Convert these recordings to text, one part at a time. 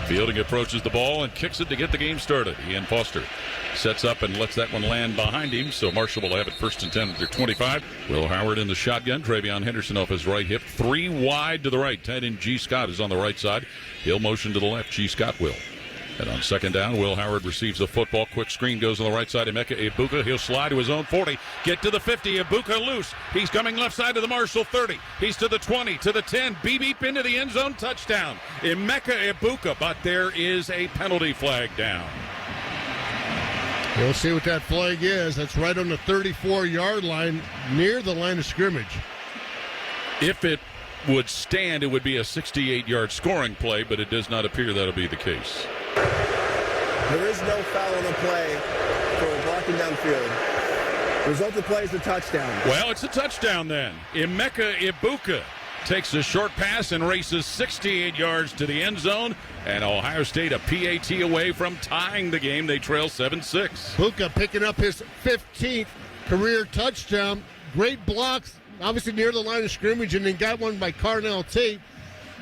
Fielding approaches the ball and kicks it to get the game started. Ian Foster sets up and lets that one land behind him, so Marshall will have it 1st and 10 at their 25. Will Howard in the shotgun. Travion Henderson off his right hip. 3 wide to the right. Tight end G. Scott is on the right side. He'll motion to the left. G. Scott will. And on 2nd down, Will Howard receives the football. Quick screen goes on the right side. Emeka Ibuka. He'll slide to his own 40. Get to the 50. Ibuka loose. He's coming left side to the Marshall 30. He's to the 20, to the 10. Beep into the end zone. Touchdown. Emeka Ibuka. But there is a penalty flag down. We'll see what that flag is. That's right on the 34-yard line, near the line of scrimmage. If it would stand, it would be a 68-yard scoring play, but it does not appear that'll be the case. There is no foul on the play for blocking downfield. The result of the play is a touchdown. Well, it's a touchdown then. Emeka Ibuka takes a short pass and races 68 yards to the end zone, and Ohio State a PAT away from tying the game. They trail 7-6. Ibuka picking up his 15th career touchdown. Great blocks, obviously near the line of scrimmage, and then got one by Carnell Tate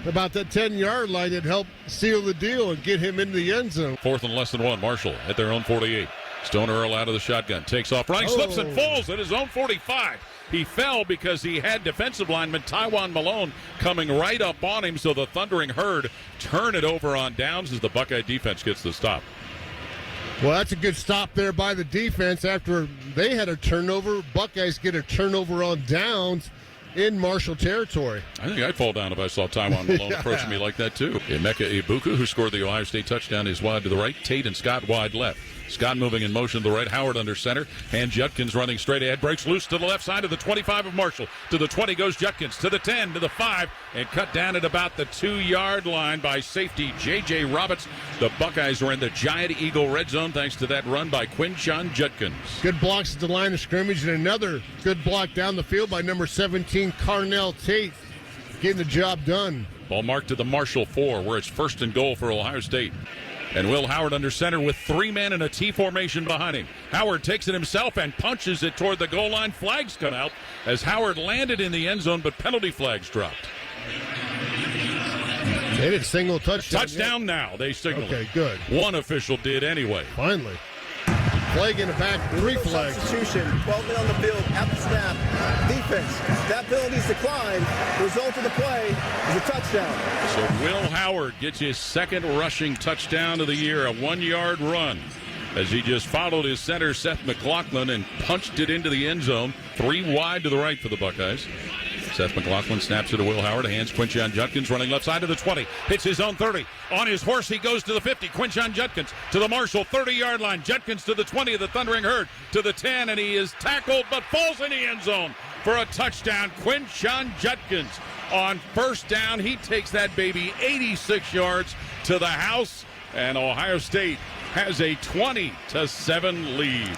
about that 10-yard line that helped seal the deal and get him into the end zone. 4th and less than 1. Marshall at their own 48. Stone Earl out of the shotgun. Takes off running, slips and falls at his own 45. He fell because he had defensive lineman Tywan Malone coming right up on him, so the thundering herd turn it over on downs as the Buckeye defense gets the stop. Well, that's a good stop there by the defense. After they had a turnover, Buckeyes get a turnover on downs in Marshall territory. I think I'd fall down if I saw Tywan Malone approaching me like that, too. Emeka Ibuka, who scored the Ohio State touchdown, is wide to the right. Tate and Scott wide left. Scott moving in motion to the right. Howard under center. And Judkins running straight ahead. Breaks loose to the left side of the 25 of Marshall. To the 20 goes Judkins. To the 10, to the 5. And cut down at about the 2-yard line by safety J.J. Roberts. The Buckeyes are in the Giant Eagle red zone thanks to that run by Quinshon Judkins. Good blocks at the line of scrimmage, and another good block down the field by number 17, Carnell Tate. Getting the job done. Ball marked to the Marshall 4, where it's 1st and goal for Ohio State. And Will Howard under center with 3 men in a T formation behind him. Howard takes it himself and punches it toward the goal line. Flags come out as Howard landed in the end zone, but penalty flags dropped. They did single touchdown. Touchdown now, they signaled. Okay, good. One official did anyway. Finally. Flag in the back, 3 flags. Substitution, 12 men on the field at the snap. Defense, that penalty's declined. Result of the play is a touchdown. So Will Howard gets his 2nd rushing touchdown of the year, a 1-yard run, as he just followed his center, Seth McLaughlin, and punched it into the end zone. 3 wide to the right for the Buckeyes. Seth McLaughlin snaps it to Will Howard. Hands Quinshon Judkins running left side to the 20. Hits his own 30. On his horse, he goes to the 50. Quinshon Judkins to the Marshall 30-yard line. Judkins to the 20 of the Thundering Herd. To the 10, and he is tackled but falls in the end zone for a touchdown. Quinshon Judkins on 1st down. He takes that baby 86 yards to the house, and Ohio State has a 20-7 lead.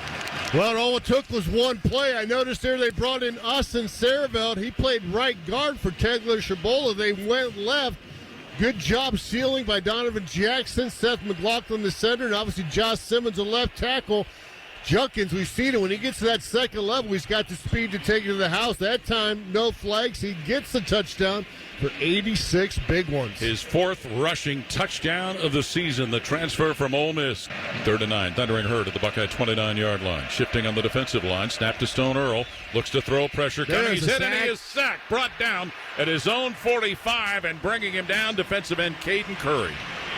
Well, all it took was one play. I noticed there they brought in Austin Saravelt. He played right guard for Tegler Shabola. They went left. Good job sealing by Donovan Jackson. Seth McLaughlin, the center, and obviously Josh Simmons, the left tackle. Judkins, we've seen it. When he gets to that 2nd level, he's got the speed to take it to the house. That time, no flags. He gets the touchdown for 86 big ones. His 4th rushing touchdown of the season. The transfer from Ole Miss. 3rd and 9. Thundering Herd at the Buckeye 29-yard line. Shifting on the defensive line. Snap to Stone Earl. Looks to throw. Pressure coming. He's hit and he is sacked. Brought down at his own 45 and bringing him down, defensive end Caden Curry.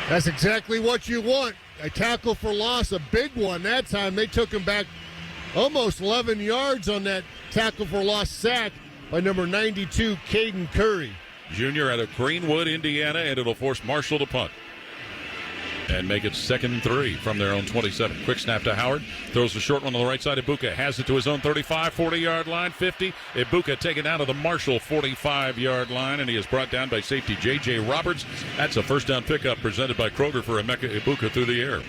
That's exactly what you want. A tackle for loss, a big one. That time they took him back almost 11 yards on that tackle for loss sack by number 92, Caden Curry. Junior out of Greenwood, Indiana, and it'll force Marshall to punt. And make it 2nd and 3 from their own 27. Quick snap to Howard. Throws the short one on the right side. Ibuka has it to his own 35, 40-yard line, 50. Ibuka taken out of the Marshall 45-yard line, and he is brought down by safety J.J. Roberts. That's a 1st down pickup presented by Kroger for Emeka Ibuka through the air.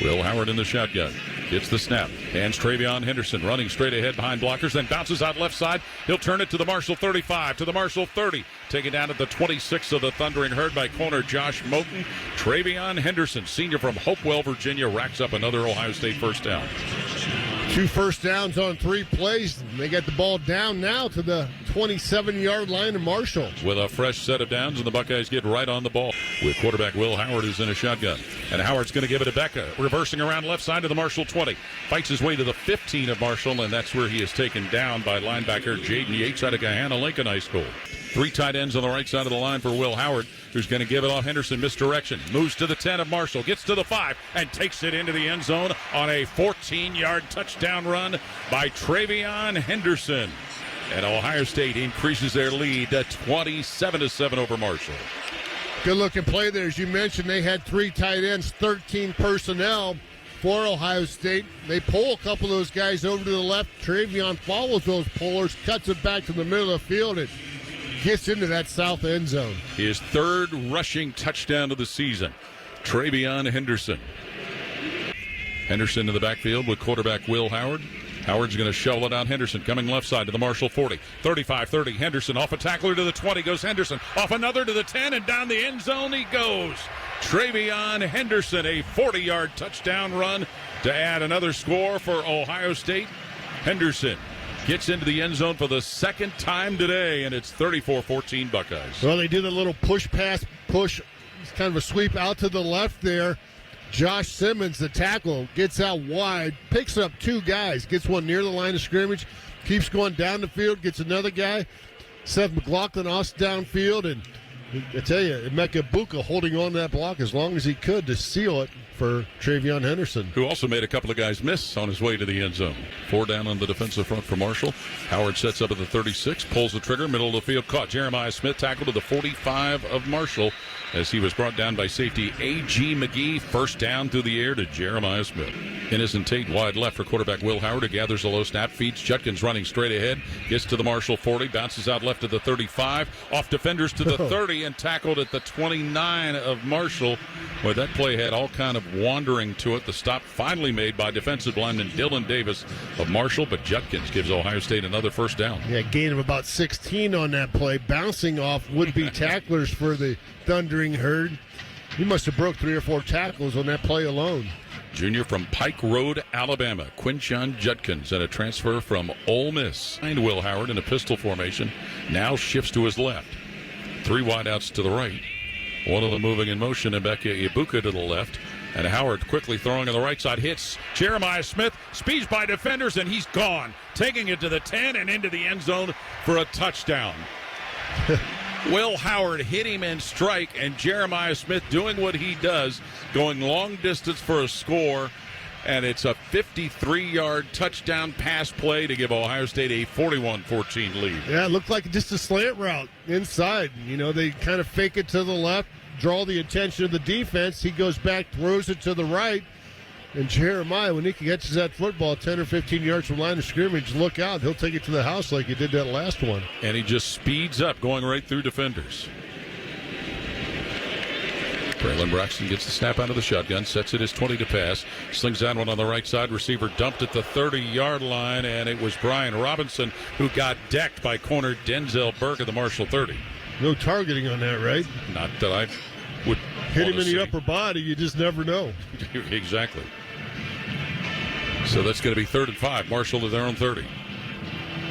Will Howard in the shotgun. Gets the snap. Hands Travion Henderson running straight ahead behind blockers, then bounces out left side. He'll turn it to the Marshall 35, to the Marshall 30. Taken down at the 26 of the Thundering Herd by corner Josh Moten. Travion Henderson, senior from Hopewell, Virginia, racks up another Ohio State 1st down. 2 first downs on 3 plays. They got the ball down now to the 27-yard line of Marshall. With a fresh set of downs, and the Buckeyes get right on the ball with quarterback Will Howard, who's in a shotgun. And Howard's going to give it to Becca, reversing around left side to the Marshall 20. Fights his way to the 15 of Marshall, and that's where he is taken down by linebacker Jaden Yates out of Gahanna-Lincoln High School. 3 tight ends on the right side of the line for Will Howard, who's going to give it off. Henderson, misdirection. Moves to the 10 of Marshall, gets to the 5, and takes it into the end zone on a 14-yard touchdown run by Travion Henderson. And Ohio State increases their lead to 27-7 over Marshall. Good-looking play there. As you mentioned, they had 3 tight ends, 13 personnel for Ohio State. They pull a couple of those guys over to the left. Travion follows those pullers, cuts it back to the middle of the field, and gets into that south end zone. His 3rd rushing touchdown of the season. Travion Henderson. Henderson in the backfield with quarterback Will Howard. Howard's going to shovel it out. Henderson coming left side to the Marshall 40. 35-30. Henderson off a tackler to the 20. Goes Henderson. Off another to the 10, and down the end zone he goes. Travion Henderson, a 40-yard touchdown run to add another score for Ohio State. Henderson gets into the end zone for the 2nd time today, and it's 34-14 Buckeyes. Well, they did a little push-pass, it's kind of a sweep out to the left there. Josh Simmons, the tackle, gets out wide, picks up 2 guys, gets one near the line of scrimmage, keeps going down the field, gets another guy. Seth McLaughlin also downfield, and I tell you, Emeka Buka holding on to that block as long as he could to seal it for Travion Henderson, who also made a couple of guys miss on his way to the end zone. 4 down on the defensive front for Marshall. Howard sets up at the 36, pulls the trigger, middle of the field, caught Jeremiah Smith, tackled to the 45 of Marshall as he was brought down by safety A.G. McGee. First down through the air to Jeremiah Smith. Innocent Tate wide left for quarterback Will Howard, who gathers a low snap, feeds Judkins running straight ahead, gets to the Marshall 40, bounces out left to the 35, off defenders to the 30, and tackled at the 29 of Marshall. Well, that play had all kind of wandering to it. The stop finally made by defensive lineman Dylan Davis of Marshall, but Judkins gives Ohio State another first down. Yeah, gain of about 16 on that play, bouncing off would-be tacklers for the Thundering Herd. He must have broke 3 or 4 tackles on that play alone. Junior from Pike Road, Alabama, Quinshon Judkins, and a transfer from Ole Miss. And Will Howard in a pistol formation now shifts to his left. 3 wideouts to the right. One of them moving in motion, and Emeka Ibuka to the left. And Howard quickly throwing on the right side, hits Jeremiah Smith, speeds by defenders, and he's gone. Taking it to the 10 and into the end zone for a touchdown. Will Howard hit him and strike, and Jeremiah Smith doing what he does, going long distance for a score. And it's a 53-yard touchdown pass play to give Ohio State a 41-14 lead. Yeah, it looked like just a slant route inside. You know, they kind of fake it to the left, draw the attention of the defense. He goes back, throws it to the right. And Jeremiah, when he catches that football 10 or 15 yards from line of scrimmage, look out. He'll take it to the house like he did that last one. And he just speeds up, going right through defenders. Braylon Braxton gets the snap out of the shotgun, sets it as 20 to pass, slings that one on the right side. Receiver dumped at the 30-yard line, and it was Brian Robinson who got decked by corner Denzel Burke of the Marshall 30. No targeting on that, right? Not that I would hit him in the upper body. You just never know. Exactly. So that's going to be 3rd and 5. Marshall to their own 30.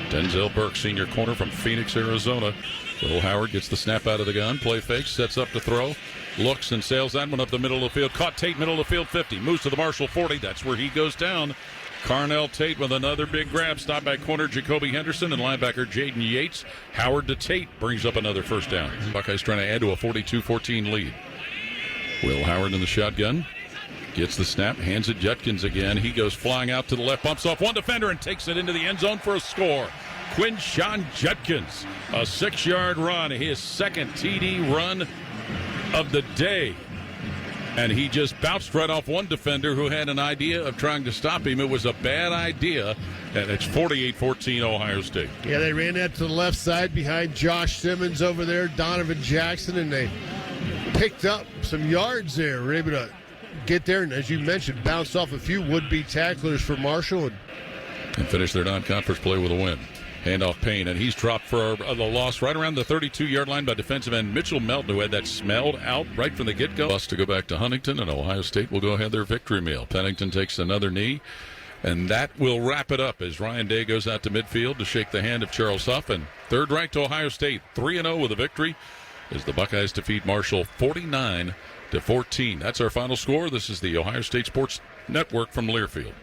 Denzel Burke, senior corner from Phoenix, Arizona. Will Howard gets the snap out of the gun, play fake, sets up to throw, looks and sails that one up the middle of the field. Caught Tate, middle of the field, 50. Moves to the Marshall 40. That's where he goes down. Carnell Tate with another big grab. Stopped by corner Jacoby Henderson and linebacker Jaden Yates. Howard to Tate brings up another first down. Buckeyes trying to add to a 42-14 lead. Will Howard in the shotgun. Gets the snap, hands it Judkins again. He goes flying out to the left, bumps off one defender and takes it into the end zone for a score. Quinshon Judkins, a 6-yard run, his 2nd TD run of the day. And he just bounced right off one defender who had an idea of trying to stop him. It was a bad idea, and it's 48-14 Ohio State. Yeah, they ran that to the left side behind Josh Simmons over there, Donovan Jackson, and they picked up some yards there. Were able to get there, and as you mentioned, bounce off a few would-be tacklers for Marshall. And finish their non-conference play with a win. Handoff Payne, and he's dropped for the loss right around the 32-yard line by defensive end Mitchell Melton, who had that smelled out right from the get-go. Bus to go back to Huntington, and Ohio State will go ahead their victory meal. Pennington takes another knee. And that will wrap it up as Ryan Day goes out to midfield to shake the hand of Charles Huff. And third-ranked Ohio State 3-0 with a victory as the Buckeyes defeat Marshall 49-14. That's our final score. This is the Ohio State Sports Network from Learfield.